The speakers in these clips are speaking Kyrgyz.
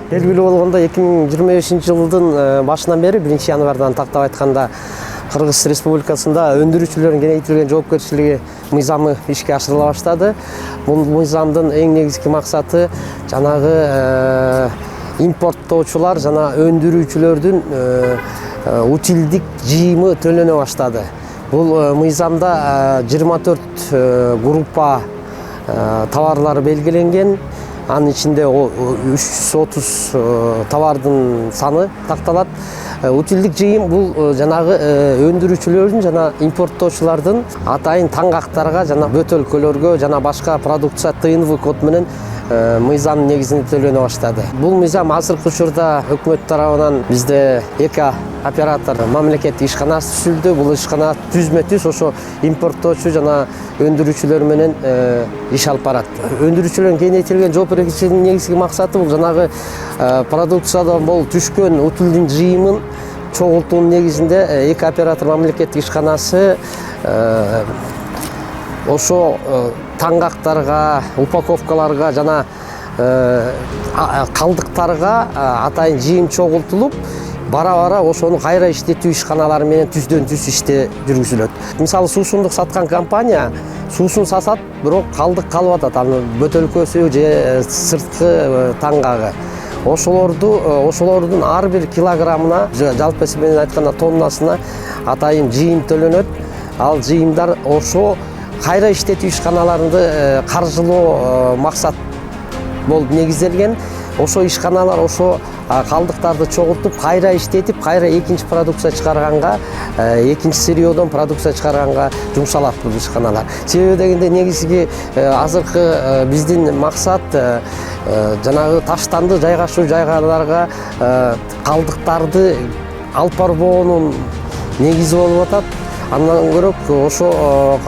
Белгилүү болгондой 2025-жылдын башынан бери 1-январдан тактап айтканда Кыргыз Республикасында өндүрүүчүлөрдүн кеңейтилген жоопкерчилиги мыйзамы ишке ашырыла баштады. Бул мыйзамдын эң негизги максаты жанагы импорттоочулар жана өндүрүүчүлөрдүн утилдик жыйымы төлөнө баштады. Бул мыйзамда 24 группа товарлар белгиленген. Анын ичинде 330 товардын саны такталат. Утилдик жыйым бул жанагы өндүрүүчүлөрдүн жана импорттоочулардын атайын таңгактарга жана бөтөлкөлөргө жана башка продукция ТНВ код менен мыйзамдын негизинде төлөнө баштады. Бул мыйзам азыркы учурда өкмөт тарабынан бизде эко оператор мамлекеттик ишканасы түзүлдү. Бул ишкана түзмө-түз ошо импорттоочу жана өндүрүүчүлөр менен иш алып барат. Өндүрүүчүлөрдүн кеңейтилген жоопкерчилигинин негизги максаты бул жанагы продукциядан түшкөн утилдин жыйымын чогултуунун негизинде эко оператор мамлекеттик ишканасы ошо таңгактарга, упаковкаларга жана калдыктарга атайын жыйым чогултулуп, бара-бара ошону кайра иштетүү ишканалары менен түздөн-түз иште жүргүзүлөт. Мисалы суусундук саткан компания суусун сатат, бирок калдык калып атат, анын бөтөлкөсү же сырткы таңгагы. Ошолордун ар бир килограммына, жалпы эсеп менен айтканда тоннасына атайын жыйым төлөнөт. Ал жыйымдар ошо кайра иштетүү ишканаларында каржылоо максат болуп негизделген. Ошо ишканалар ошо калдыктарды чогултуп, кайра иштетип, кайра экинчи продукция чыгарганга, экинчи сырьёдон продукция чыгарганга жумшалат бул ишканалар. Себеби дегенде негизги азыркы биздин максат жанагы таштанды жайгашуу жайларга калдыктарды алып барбоонун негизи болуп атат. Андан көрөк ошо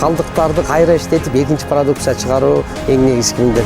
калдыктарды кайра иштетип экинчи продукция чыгаруу эң негизги милдет.